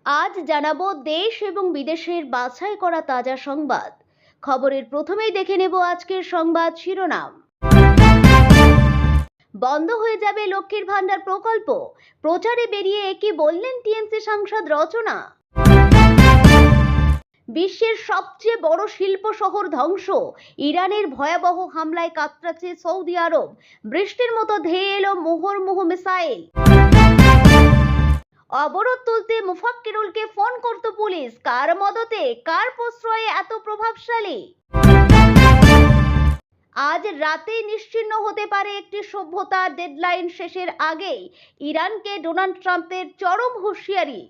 আজ জানাবো দেশ এবং বিদেশের বাছাই করা তাজা সংবাদ। খবরের প্রথমেই দেখে নেব আজকের সংবাদ শিরোনাম। বন্ধ হয়ে যাবে লক্ষ্মীর ভান্ডার প্রকল্প, প্রচারে বেরিয়ে একই বললেন টিএমসি সাংসদ রচনা। বিশ্বের সবচেয়ে বড় শিল্প শহর ধ্বংস, ইরানের ভয়াবহ হামলায় কাতরাচ্ছে সৌদি আরব, বৃষ্টির মতো ধেয়ে এলো মুহুর্মুহু মিসাইল। অবরোধ তুলতে মুফাক্কিরুলকে ফোন করত পুলিশ, কার মদতে, কার প্রশ্রয়ে এত প্রভাবশালী? আজ রাতেই নিশ্চিহ্ন হতে পারে একটি সভ্যতা, ডেডলাইন শেষের আগেই ইরানকে ডোনাল্ড ট্রাম্পের চরম হুঁশিয়ারি।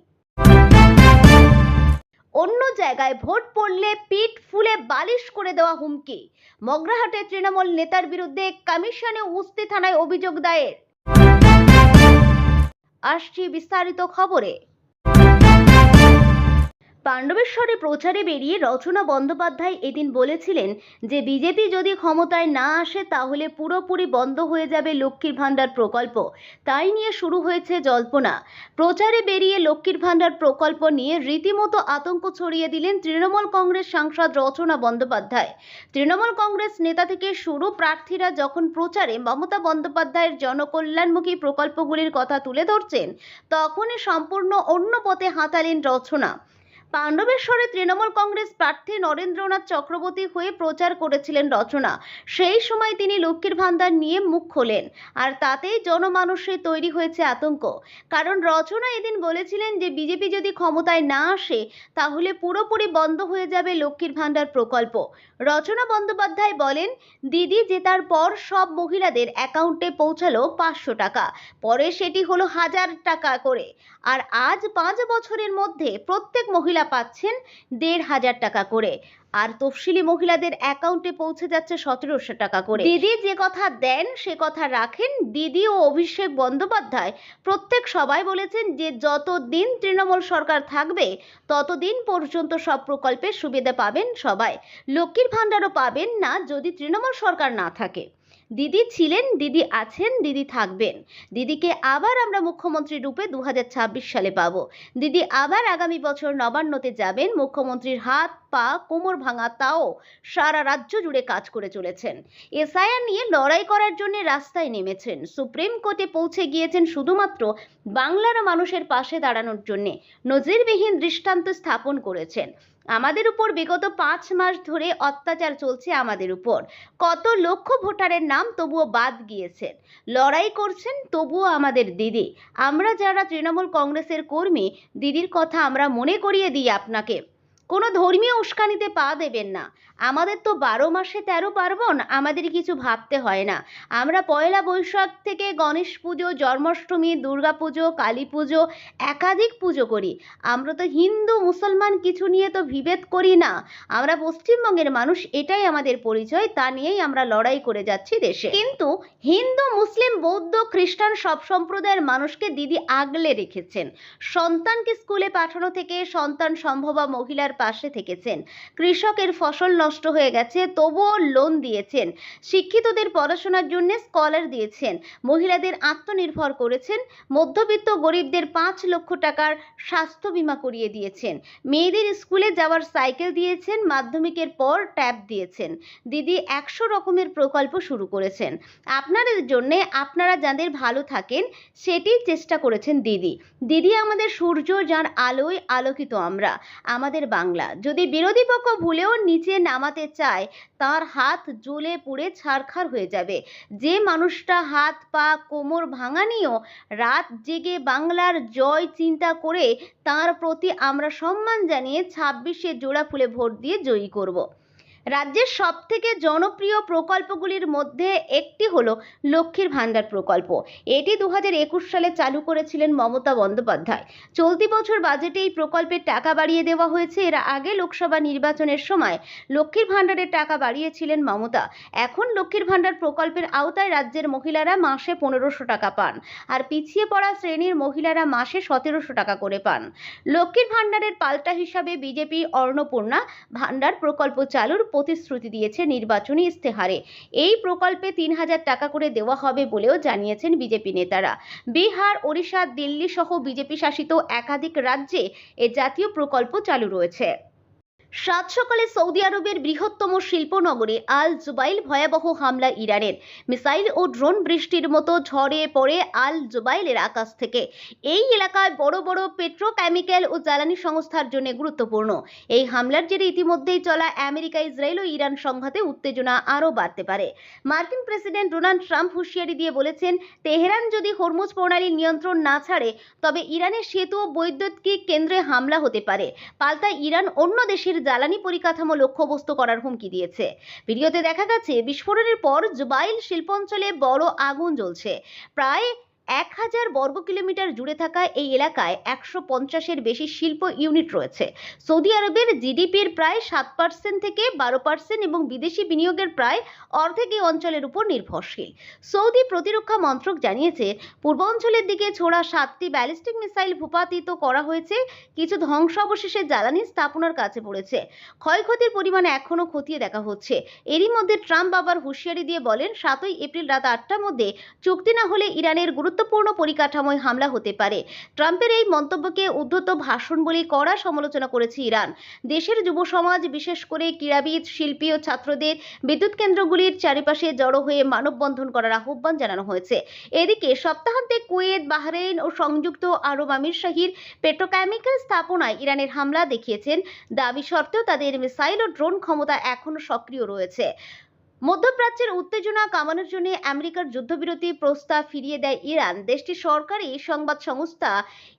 অন্য জায়গায় ভোট পড়লে পিঠ ফুলে বালিশ করে দেওয়া হুমকি, মগরাহাটে তৃণমূল নেতার বিরুদ্ধে কমিশনে উস্তি থানায় অভিযোগ দায়ের। আসছি বিস্তারিত খবরে। পাণ্ডবেশ্বরে প্রচারে বেরিয়ে রচনা বন্দ্যোপাধ্যায় এদিন বলেছিলেন যে বিজেপি যদি ক্ষমতায় না আসে তাহলে পুরোপুরি বন্ধ হয়ে যাবে লক্ষ্মীর ভান্ডার প্রকল্প। তাই নিয়ে শুরু হয়েছে জল্পনা। প্রচারে বেরিয়ে লক্ষ্মীর ভান্ডার প্রকল্প নিয়ে রীতিমতো আতঙ্ক ছড়িয়ে দিলেন তৃণমূল কংগ্রেস সাংসদ রচনা বন্দ্যোপাধ্যায়। তৃণমূল কংগ্রেস নেতা থেকে শুরু প্রার্থীরা যখন প্রচারে মমতা বন্দ্যোপাধ্যায়ের জনকল্যাণমুখী প্রকল্পগুলির কথা তুলে ধরছেন, তখনই সম্পূর্ণ অন্য পথে হাঁটালেন রচনা। পাণ্ডবেশ্বরে তৃণমূল কংগ্রেস প্রার্থী নরেন্দ্রনাথ চক্রবর্তী হয়ে প্রচার করেছিলেন রচনা। সেই সময় তিনি লক্ষ্মীর ভান্ডার নিয়ে মুখ খোলেন, আর তাতেই জনমানুষে তৈরি হয়েছে আতঙ্ক। কারণ রচনা এদিন বলেছিলেন যে বিজেপি যদি ক্ষমতায় না আসে তাহলে পুরোপুরি বন্ধ হয়ে যাবে লক্ষ্মীর ভান্ডার প্রকল্প। রচনা বন্দ্যোপাধ্যায় বলেন, দিদি জেতার পর সব মহিলাদের অ্যাকাউন্টে পৌঁছালো 500 টাকা, পরে সেটি হলো 1000 টাকা করে, আর আজ 5 বছরের মধ্যে প্রত্যেক মহিলা পাচ্ছেন 1500 টাকা করে, আর তফসিলি মহিলাদের অ্যাকাউন্টে পৌঁছে যাচ্ছে 1700 টাকা করে। দিদি যে কথা দেন সে কথা রাখেন। দিদি ও অভিষেক বন্দ্যোপাধ্যায় প্রত্যেক সবাই বলেছেন যে যতদিন তৃণমূল সরকার থাকবে ততদিন পর্যন্ত সব প্রকল্পের সুবিধা পাবেন সবাই, লক্ষ্মীর ভান্ডারও পাবেন না যদি তৃণমূল সরকার না থাকে। দিদি ছিলেন, দিদি আছেন, দিদি থাকবেন। দিদিকে আবার আমরা মুখ্যমন্ত্রী রূপে 2026 সালে পাবো। দিদি আবার আগামী বছর নবান্নতে যাবেন। মুখ্যমন্ত্রীর হাত পা কোমর ভাঙা, তাও সারা রাজ্য জুড়ে কাজ করে চলেছেন। এসআইআর নিয়ে লড়াই করার জন্য রাস্তায় নেমেছেন। সুপ্রিম কোর্টে পৌঁছে গিয়েছেন শুধুমাত্র বাংলার মানুষের পাশে দাঁড়ানোর জন্য। নজিরবিহীন দৃষ্টান্ত স্থাপন করেছেন। আমাদের উপর বিগত 5 মাস ধরে অত্যাচার চলছে আমাদের উপর। কত লক্ষ ভোটারের নাম তবুও বাদ গিয়েছেন। লড়াই করছেন তবুও আমাদের দিদি। আমরা যারা তৃণমূল কংগ্রেসের কর্মী, দিদির কথা আমরা মনে করিয়ে দিই আপনাকে। কোনো ধর্মীয় উস্কানিতে পা দেবেন না। আমাদের তো 12 মাসে 13 পার্বণ, আমাদের কিছু ভাবতে হয় না। আমরা পয়লা বৈশাখ থেকে গণেশ পুজো, জন্মাষ্টমী, দুর্গা পুজো, কালী পুজো, একাধিক পুজো করি। আমরা তো হিন্দু মুসলমান কিছু নিয়ে তো বিভেদ করি না। আমরা পশ্চিমবঙ্গের মানুষ, এটাই আমাদের পরিচয়, তা নিয়েই আমরা লড়াই করে যাচ্ছি দেশে। কিন্তু হিন্দু, মুসলিম, বৌদ্ধ, খ্রিস্টান সব সম্প্রদায়ের মানুষকে দিদি আগলে রেখেছেন। সন্তানকে স্কুলে পাঠানো থেকে সন্তান সম্ভবা মহিলার পাশে থেকেছেন। কৃষকের ফসল নষ্ট হয়ে গেছে তবুও লোন দিয়েছেন। শিক্ষিতদের পড়াশোনার জন্য স্কলার দিয়েছেন। মহিলাদের আত্মনির্ভর করেছেন। মধ্যবিত্ত গরিবদের 5 লক্ষ টাকার স্বাস্থ্য বীমা করিয়ে দিয়েছেন। মেয়েদের স্কুলে যাওয়ার সাইকেল দিয়েছেন। মাধ্যমিকের পর ট্যাব দিয়েছেন। দিদি 100 রকমের প্রকল্প শুরু করেছেন আপনাদের জন্য। আপনারা যাদের ভালো থাকেন সেটি চেষ্টা করেছেন দিদি। দিদি আমাদের সূর্য, যার আলোয় আলোকিত আমরা, আমাদের বাংলা। যদি বিরোধী পক্ষ ভুলেও নিচে নামাতে চায় তার হাত জ্বলে পুড়ে ছারখার হয়ে যাবে। যে মানুষটা হাত পা কোমর ভাঙা নিয়েও রাত জেগে বাংলার জয় চিন্তা করে, তার প্রতি আমরা সম্মান জানিয়ে 26-এ জোড়া ফুলে ভোট দিয়ে জয়ী করব। রাজ্যের সবথেকে জনপ্রিয় প্রকল্পগুলির মধ্যে একটি হলো লক্ষ্মীর ভান্ডার প্রকল্প। এটি 2021 সালে চালু করেছিলেন মমতা বন্দ্যোপাধ্যায়। চলতি বছর বাজেটে এই প্রকল্পের টাকা বাড়িয়ে দেওয়া হয়েছে। এর আগে লোকসভা নির্বাচনের সময় লক্ষ্মীর ভান্ডারের টাকা বাড়িয়েছিলেন মমতা। এখন লক্ষ্মীর ভান্ডার প্রকল্পের আওতায় রাজ্যের মহিলারা মাসে 1500 টাকা পান, আর পিছিয়ে পড়া শ্রেণীর মহিলারা মাসে 1700 টাকা করে পান। লক্ষ্মীর ভান্ডারের পাল্টা হিসাবে বিজেপি অন্নপূর্ণা ভান্ডার প্রকল্প চালুর প্রতিশ্রুতি দিয়েছে নির্বাচনী ইস্তেহারে। এই প্রকল্পে ৩,০০০ টাকা করে দেওয়া হবে বলেও জানিয়েছেন বিজেপি নেতারা। বিহার, ওড়িশা, দিল্লি সহ বিজেপি শাসিত একাধিক রাজ্যে এ জাতীয় প্রকল্প চালু রয়েছে। সাত সকালে সৌদি আরবের বৃহত্তম শিল্পনগরী আল জুবাইল ভয়াবহ হামলা ইরানের। মিসাইল ও ড্রোন বৃষ্টির মতো ঝরে পড়ে আল জুবাইলের আকাশ থেকে। এই এলাকায় বড় বড় পেট্রোকেমিক্যাল ও জ্বালানি সংস্থার জন্য গুরুত্বপূর্ণ। এই হামলার জেরে ইতিমধ্যেই চলা আমেরিকা, ইসরায়েল ও ইরান সংঘাতে উত্তেজনা আরও বাড়তে পারে। মার্কিন প্রেসিডেন্ট ডোনাল্ড ট্রাম্প হুঁশিয়ারি দিয়ে বলেছেন, তেহরান যদি হরমুজ প্রণালীর নিয়ন্ত্রণ না ছাড়ে তবে ইরানের সেতু ও বৈদ্যুতিক কেন্দ্রে হামলা হতে পারে। পাল্টা ইরান অন্য দেশের জ্বালানি পরিকাঠামো লক্ষ্যবস্তু করার হুমকি দিয়েছে। ভিডিওতে দেখা গেছে বিস্ফোরণের পর জুবাইল শিল্পাঞ্চলে বড় আগুন জ্বলছে। প্রায় ১,০০০ বর্গ কিলোমিটার জুড়ে থাকা এই এলাকায় ১৫০-এর বেশি শিল্প ইউনিট রয়েছে। সৌদি আরবের জিডিপির প্রায় ৭% থেকে ১২% এবং বিদেশি বিনিয়োগের প্রায় অর্ধেক এই অঞ্চলের উপর নির্ভরশীল। সৌদি প্রতিরক্ষা মন্ত্রক জানিয়েছে, পূর্বাঞ্চলের দিকে ছোড়া ৭টি ব্যালিস্টিক মিসাইল ভূপাতিত করা হয়েছে। কিছু ধ্বংসাবশেষে জ্বালানি স্থাপনার কাছে পড়েছে। ক্ষয়ক্ষতির পরিমাণ এখনও খতিয়ে দেখা হচ্ছে। এরই মধ্যে ট্রাম্প আবার হুঁশিয়ারি দিয়ে বলেন, ৭ই এপ্রিল রাত ৮টার মধ্যে চুক্তি না হলে ইরানের গুরুত্বপূর্ণ পরিকাঠামোয় হামলা হতে পারে। ট্রাম্পের এই মন্তব্যকে উদ্ধত ভাষণ বলে কড়া সমালোচনা করেছে ইরান। দেশের যুব সমাজ, বিশেষ করে ক্রীড়াবিদ, শিল্পী ও ছাত্রদের বিদ্যুৎ কেন্দ্রগুলির চারিপাশে জড়ো হয়ে মানববন্ধন করার আহ্বান জানানো হয়েছে। এদিকে সপ্তাহান্তে কুয়েত, বাহরাইন ও সংযুক্ত আরব আমিরশাহীর পেট্রোকেমিক্যাল স্থাপনায় ইরানের হামলা দেখিয়েছেন দাবি সত্ত্বেও তাদের মিসাইল ও ড্রোন ক্ষমতা এখনও সক্রিয় রয়েছে। মধ্যপ্রাচ্যের উত্তেজনা কামানোর জন্য আমেরিকার যুদ্ধবিরতি প্রস্তাব ফিরিয়ে দেয় ইরান। দেশটির সরকারি সংবাদ সংস্থা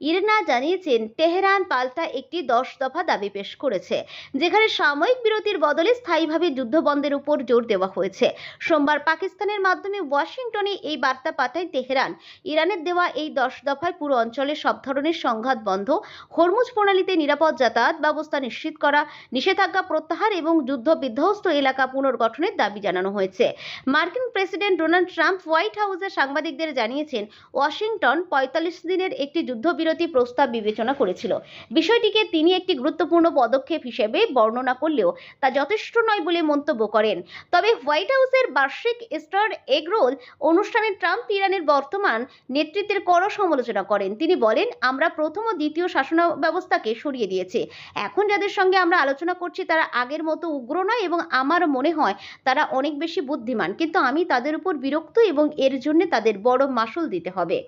ইরনা জানিয়েছেন, তেহরান পাল্টা একটি 10 দফা দাবি পেশ করেছে, যেখানে সাময়িক বিরতির বদলে স্থায়ীভাবে যুদ্ধবন্ধের উপর জোর দেওয়া হয়েছে। সোমবার পাকিস্তানের মাধ্যমে ওয়াশিংটনে এই বার্তা পাঠায় তেহরান। ইরানের দেওয়া এই 10 দফায় পুরো অঞ্চলে সব ধরনের সংঘাত বন্ধ, হরমুজ প্রণালীতে নিরাপদ যাতায়াত ব্যবস্থা নিশ্চিত করা, নিষেধাজ্ঞা প্রত্যাহার এবং যুদ্ধ বিধ্বস্ত এলাকা পুনর্গঠনের দাবি জানানো হয়েছে। মার্কিন প্রেসিডেন্ট ডোনাল্ড ট্রাম্প হোয়াইট হাউসে সাংবাদিকদের জানিয়েছেন, ওয়াশিংটন ৪৫ দিনের একটি যুদ্ধবিরতি প্রস্তাব বিবেচনা করেছিল। বিষয়টিকে তিনি একটি গুরুত্বপূর্ণ পদক্ষেপ হিসেবে বর্ণনা করলেও তা যথেষ্ট নয় বলে মন্তব্য করেন। তবে হোয়াইট হাউসের বার্ষিক ইস্টার এগ রোল অনুষ্ঠানে ট্রাম্প ইরানের বর্তমান নেতৃত্বের কড়া সমালোচনা করেন। তিনি বলেন, আমরা প্রথম ও দ্বিতীয় শাসন ব্যবস্থাকে সরিয়ে দিয়েছি। এখন যাদের সঙ্গে আমরা আলোচনা করছি তারা আগের মতো উগ্র নয় এবং আমার মনে হয় তারা অনেক বেশি বুদ্ধিমান, কিন্তু আমি তাদের উপর বিরক্ত এবং এর জন্য তাদের বড় মাশুল দিতে হবে।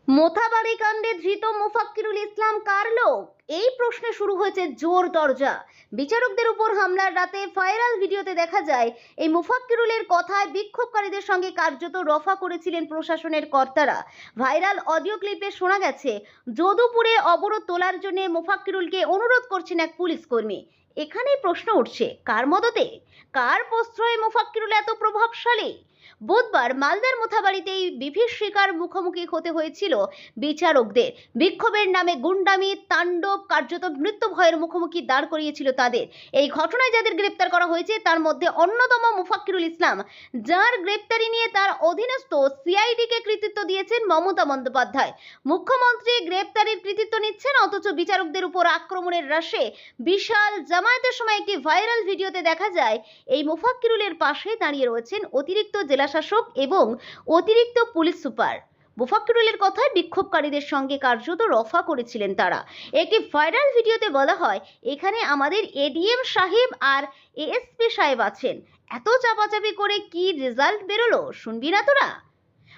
মোথাবাড়ি কাণ্ডে ধৃত মোফাক্কিরুল ইসলাম কার লোক? এই প্রশ্নে শুরু হয়েছে জোর দরজা। বিচারকদের উপর হামলার রাতে ভাইরাল ভিডিওতে দেখা যায়, এই মোফাক্কিরুলের কথায় বিক্ষোভকারীদের সঙ্গে কার্যত রফা করেছিলেন প্রশাসনের কর্তারা। ভাইরাল অডিও ক্লিপে শোনা গেছে, যদুপুরে অবরোধ তোলার জন্য মোফাক্কিরুলকে অনুরোধ করছেন এক পুলিশ কর্মী। এখানেই প্রশ্ন উঠছে, কার মদতে, কার প্রশ্রয়ে মোফাক্কিরুল এত প্রভাবশালী? বুধবার মালদার মোথাবাড়িতেই বিভীর শিকার মুখোমুখি হতে হয়েছিল বিচারকদের। বিক্ষোভের নামে গুন্ডামি, তাণ্ডব, কার্যত মৃত্যু ভয়ের মুখোমুখি দাঁড় করিয়েছিল তাদের। এই ঘটনায় যাদের গ্রেপ্তার করা হয়েছে তার মধ্যে অন্যতম মোফাক্কিরুল ইসলাম, যার গ্রেপ্তারি নিয়ে তার অধীনস্থ সিআইডিকে কৃতিত্ব দিয়েছেন মমতা বন্দ্যোপাধ্যায়। মুখ্যমন্ত্রী গ্রেপ্তারির কৃতিত্ব নিচ্ছেন, অথচ বিচারকদের উপর আক্রমণের রাশে বিশাল জামায়াতের সময় একটি ভাইরাল ভিডিওতে দেখা যায়, এই মোফাক্কিরুলের পাশে দাঁড়িয়ে রয়েছেন অতিরিক্ত জেলা শাসক এবং অতিরিক্ত পুলিশ সুপার। মোফাক্কিরুলের কথায় বিক্ষোভকারীদের সঙ্গে কার্যত রফা করেছিলেন তারা। একটি ভাইরাল ভিডিওতে বলা হয়, এখানে আমাদের এডিএম সাহেব আর এএসপি সাহেব আছেন, এত চাপাচাপি করে কি রেজাল্ট বেরোলো, শুনবি না তোরা?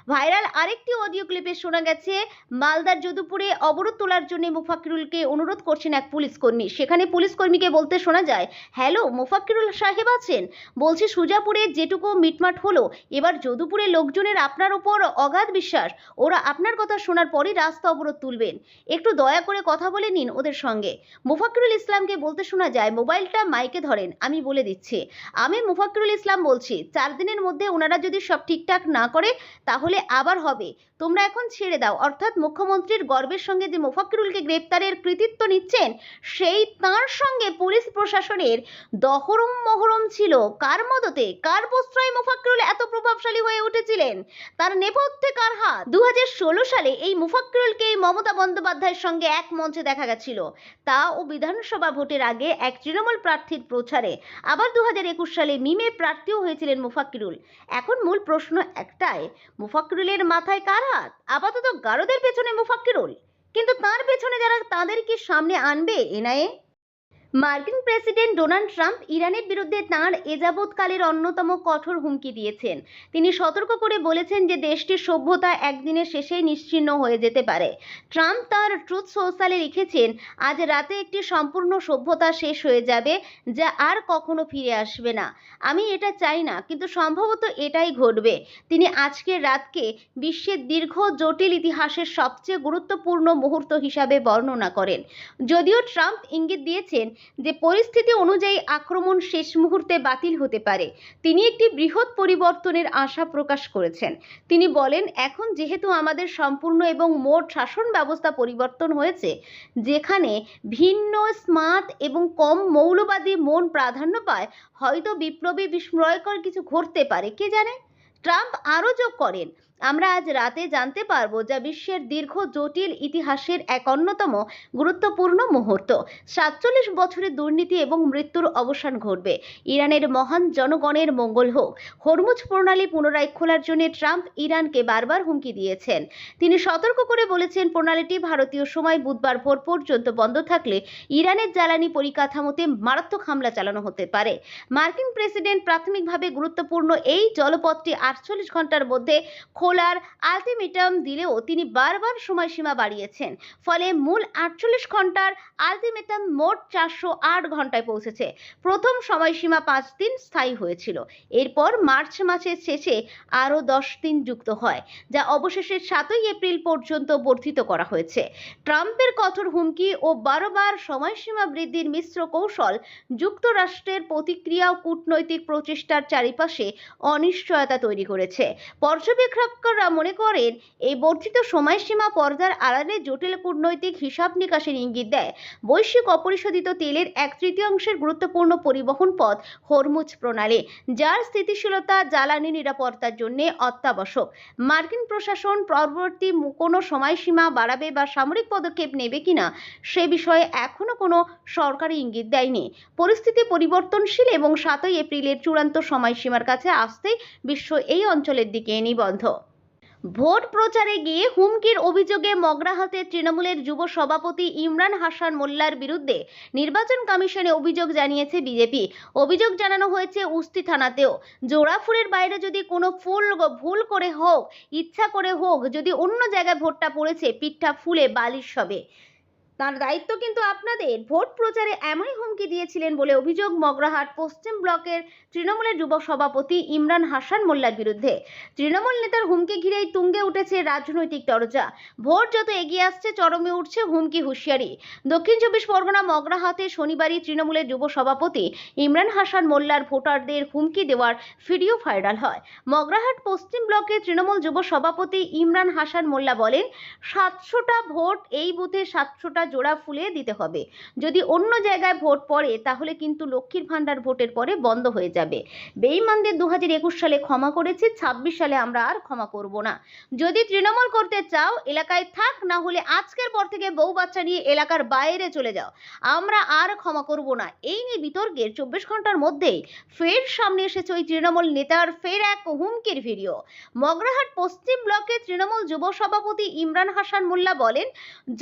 ভাইরাল আরেকটি অডিও ক্লিপে শোনা গেছে, মালদার যদুপুরে অবরোধ তোলার জন্য মোফাক্কিরুলকে অনুরোধ করছেন এক পুলিশ কর্মী। সেখানে পুলিশ কর্মীকে বলতে শোনা যায়, হ্যালো মোফাক্কিরুল সাহেব আছেন? বলছি সুজাপুরে যেটুকু মিটমাট হলো, এবার যদুপুরের লোকজনের আপনার উপর অগাধ বিশ্বাস, ওরা আপনার কথা শোনার পরই রাস্তা অবরোধ তুলবেন, একটু দয়া করে কথা বলে নিন ওদের সঙ্গে। মোফাক্কিরুল ইসলামকে বলতে শোনা যায়, মোবাইলটা মাইকে ধরেন, আমি বলে দিচ্ছি। আমি মোফাক্কিরুল ইসলাম বলছি, 4 দিনের মধ্যে ওনারা যদি সব ঠিকঠাক না করে তাহলে তাহলে আবার হবে, তোমরা এখন ছেড়ে দাও। অর্থাৎ মুখ্যমন্ত্রীর গর্বের সঙ্গে যে মোফাক্কিরুলকে গ্রেপ্তারের কৃতিত্ব নিচ্ছেন, সেই তাঁর সঙ্গে পুলিশ প্রশাসনের দহরম মহরম ছিল। কার মদতে, কার প্রশ্রয়ে মোফাক্কিরুল এত প্রভাবশালী হয়ে উঠেছিলেন, তার নেপথ্যে কার হাত? 2016 সালে এই মোফাক্কিরুলকে মমতা বন্দ্যোপাধ্যায়ের সঙ্গে এক মঞ্চে দেখা গেছিল, তা ও বিধানসভা ভোটের আগে এক তৃণমূল প্রার্থীর প্রচারে। আবার 2021 সালে মিমে প্রার্থীও হয়েছিলেন মোফাক্কিরুল। এখন মূল প্রশ্ন একটাই, মোফাক্কিরুলের মাথায় কার হাত? আপাতত গারদের পেছনে মোফাক্কিরুল, কিন্তু তার পেছনে যারা, তাদের কি সামনে আনবে এনআইএ? মার্কিন প্রেসিডেন্ট ডোনাল্ড ট্রাম্প ইরানের বিরুদ্ধে তাঁর এযাবৎকালের অন্যতম কঠোর হুমকি দিয়েছেন। তিনি সতর্ক করে বলেছেন যে দেশটির সভ্যতা একদিনের শেষেই নিশ্চিহ্ন হয়ে যেতে পারে। ট্রাম্প তাঁর ট্রুথ সোশ্যালে লিখেছেন, আজ রাতে একটি সম্পূর্ণ সভ্যতা শেষ হয়ে যাবে যা আর কখনো ফিরে আসবে না। আমি এটা চাই না, কিন্তু সম্ভবত এটাই ঘটবে। তিনি আজকের রাতকে বিশ্বের দীর্ঘ জটিল ইতিহাসের সবচেয়ে গুরুত্বপূর্ণ মুহূর্ত হিসাবে বর্ণনা করেন। যদিও ট্রাম্প ইঙ্গিত দিয়েছেন যে পরিস্থিতি অনুযায়ী আক্রমণ শেষ মুহূর্তে বাতিল হতে পারে, তিনি একটি বৃহৎ পরিবর্তনের আশা প্রকাশ করেছেন। তিনি বলেন, এখন যেহেতু আমাদের সম্পূর্ণ এবং মোট শাসন ব্যবস্থা পরিবর্তন হয়েছে, যেখানে ভিন্ন, স্মার্ট এবং কম মৌলবাদী মন প্রাধান্য পায়, হয়তো বিপ্লবী বিস্ময়কর কিছু ঘটতে পারে, কে জানে। ট্রাম্প আরও যোগ করেন, আমরা আজ রাতে জানতে পারবো যা বিশ্বের দীর্ঘ জটিল ইতিহাসের এক অন্যতম গুরুত্বপূর্ণ মুহূর্ত। 47 বছরের দুর্নীতি এবং মৃত্যুর অবসান ঘটবে। ইরানের মহান জনগণের মঙ্গল হোক। হরমুজ প্রণালী পুনরায় খোলার জন্য ট্রাম্প ইরানকে বারবার হুমকি দিয়েছেন। তিনি সতর্ক করে বলেছেন, প্রণালীটি ভারতীয় সময় বুধবার ভোর পর্যন্ত বন্ধ থাকলে ইরানের জ্বালানি পরিকাঠামোতে মারাত্মক হামলা চালানো হতে পারে। মার্কিন প্রেসিডেন্ট প্রাথমিকভাবে গুরুত্বপূর্ণ এই জলপথটি 48 ঘন্টার মধ্যে খোলার আলটিমেটাম দিলেও তিনি বারবার সময়সীমা বাড়িয়েছেন। ফলে মূল 48 ঘন্টার আলটিমেটাম মোট 408 ঘন্টায় পৌঁছেছে। প্রথম সময়সীমা 5 দিন স্থায়ী হয়েছিল। এরপর মার্চ মাসের শেষে আরও 10 দিন যুক্ত হয়, যা অবশেষে 7 এপ্রিল পর্যন্ত বর্ধিত করা হয়েছে। ট্রাম্পের কঠোর হুমকি ও বারবার সময়সীমা বৃদ্ধির মিশ্র কৌশল যুক্তরাষ্ট্রের প্রতিক্রিয়া ও কূটনৈতিক প্রচেষ্টার চারিপাশে অনিশ্চয়তা তৈরি করেছে। পর্যবেক্ষকরা মনে করেন, এই বর্ধিত সময়সীমা পর্দার আড়ালে জটিল কূটনৈতিক হিসাব নিকাশের ইঙ্গিত দেয়। বৈশ্বিক অপরিশোধিত তেলের 1/3 গুরুত্বপূর্ণ পরিবহন পথ হরমুজ প্রণালী, যার স্থিতিশীলতা জ্বালানি নিরাপত্তার জন্য অত্যাবশ্যক। মার্কিন প্রশাসন পরবর্তী কোনো সময়সীমা বাড়াবে বা সামরিক পদক্ষেপ নেবে কিনা সে বিষয়ে এখনো কোনো সরকারি ইঙ্গিত দেয়নি। পরিস্থিতি পরিবর্তনশীল এবং 7 এপ্রিলের চূড়ান্ত সময়সীমার কাছে আসতেই বিশ্ব এই অঞ্চলের দিকে নিবদ্ধ। ভোট প্রচারে গিয়ে হুমকির অভিযোগে মগরাহাটের তৃণমূলের যুব সভাপতি ইমরান হাসান মোল্লার বিরুদ্ধে নির্বাচন কমিশনে অভিযোগ জানিয়েছে বিজেপি। অভিযোগ জানানো হয়েছে উস্তি থানাতেও। জোড়া ফুলের বাইরে যদি কোনো ফুল ভুল করে হোক, ইচ্ছা করে হোক, যদি অন্য জায়গায় ভোটটা পড়েছে, পিঠটা ফুলে বালিশ হবে। তার দায়িত্ব কিন্তু আপনাদের। ভোট প্রচারে এমনই হুমকি দিয়েছিলেন বলে অভিযোগ মগরাহাট পশ্চিম ব্লকের তৃণমূলের যুব সভাপতি ইমরান হাসান মোল্লার বিরুদ্ধে। তৃণমূল নেতার হুমকি ঘিরেই তুঙ্গে উঠেছে রাজনৈতিক তরজা। ভোট যত এগিয়ে আসছে, চরমে উঠছে হুমকি, হুঁশিয়ারি। দক্ষিণ 24 পরগনা মগরাহাটে শনিবারই তৃণমূলের যুব সভাপতি ইমরান হাসান মোল্লার ভোটারদের হুমকি দেওয়ার ভিডিও ভাইরাল হয়। মগরাহাট পশ্চিম ব্লকের তৃণমূল যুব সভাপতি ইমরান হাসান মোল্লা বলেন, 700টা ভোট এই বুথে 700টা জোড়া ফুলে দিতে হবে। যদি অন্য জায়গায় ভোট পড়ে তাহলে কিন্তু লক্ষ্মীর ভান্ডার ভোটের পরে বন্ধ হয়ে যাবে। বেঈমানদের 2021 সালে ক্ষমা করেছি, 26 সালে আমরা আর ক্ষমা করব না। যদি তৃণমূল করতে চাও এলাকায় থাক, না হলে আজকের পর থেকে বউ বাচ্চা নিয়ে এলাকার বাইরে চলে যাও, আমরা আর ক্ষমা করব না। এই নিয়ে বিতর্কের 24 ঘন্টার মধ্যেই ফের সামনে এসেছে ওই তৃণমূল নেতার ফের এক হুমকির ভিডিও। মগরাহাট পশ্চিম ব্লকের তৃণমূল যুব সভাপতি ইমরান হাসান মোল্লা বলেন,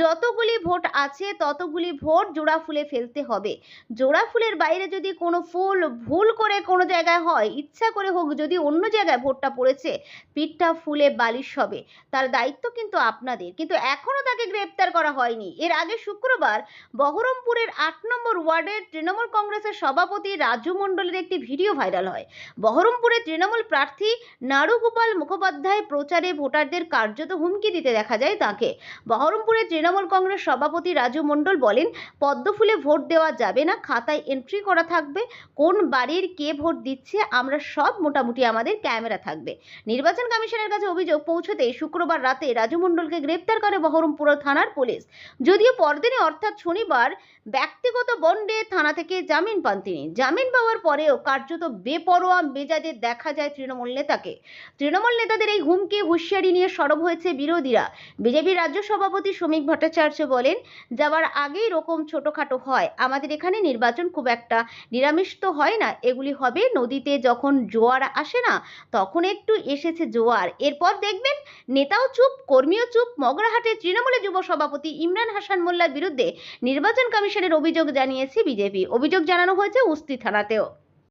যতগুলি ভোট আছে ততগুলি ভোট জোড়া ফুলে ফেলতে হবে। জোড়া ফুলের বাইরে যদি কোনো ফুল ভুল করে কোনো জায়গায় হয়, ইচ্ছা করে হোক, যদি অন্য জায়গায় ভোটটা পড়েছে, পিঠটা ফুলে বালিশ হবে। তার দায়িত্ব কিন্তু আপনাদের। কিন্তু এখনো তাকে গ্রেপ্তার করা হয়নি। এর আগে শুক্রবার বহরমপুরের 8 নম্বর ওয়ার্ডের তৃণমূল কংগ্রেসের সভাপতি রাজু মণ্ডলের একটি ভিডিও ভাইরাল হয়। বহরমপুরের তৃণমূল প্রার্থী নারুগোপাল মুখোপাধ্যায় প্রচারে ভোটারদের কার্যত হুমকি দিতে দেখা যায় তাকে। বহরমপুরের তৃণমূল কংগ্রেস সভাপতি সভাপতি রাজু মণ্ডল বলেন, পদ্মফুলে ভোট দেওয়া যাবে না, খাতায় এন্ট্রি করা থাকবে কোন বাড়ির কে ভোট দিচ্ছে, আমরা সব মোটামুটি আমাদের ক্যামেরা থাকবে। নির্বাচন কমিশনের কাছে অভিযোগ পৌঁছতে শুক্রবার রাতে রাজু মণ্ডলকে গ্রেপ্তার করে বহরমপুর থানার পুলিশ। যদিও পরদিনে অর্থাৎ শনিবার ব্যক্তিগত বন্ডে থানা থেকে জামিন পান তিনি। জামিন পাওয়ার পরেও কার্যত বেপরোয়া মেজাজে দেখা যায় তৃণমূল নেতাকে। তৃণমূল নেতাদের এই হুমকি হুঁশিয়ারি নিয়ে সরব হয়েছে বিরোধীরা। বিজেপি রাজ্য সভাপতি শ্রমিক ভট্টাচার্য বলেন, যাবার আগেই এরকম ছোটখাটো হয়, আমাদের এখানে নির্বাচন খুব একটা নিরামিষ তো হয় না, এগুলি হবে নদীতে যখন জোয়ার আসে না তখন একটু এসেছে জোয়ার, এরপর দেখবেন নেতাও চুপ, কর্মীও চুপ। মগরাহাটে তৃণমূলের যুব সভাপতি ইমরান হাসান মোল্লার বিরুদ্ধে নির্বাচন কমিশনের অভিযোগ জানিয়েছে বিজেপি। অভিযোগ জানানো হয়েছে উস্তি থানাতেও।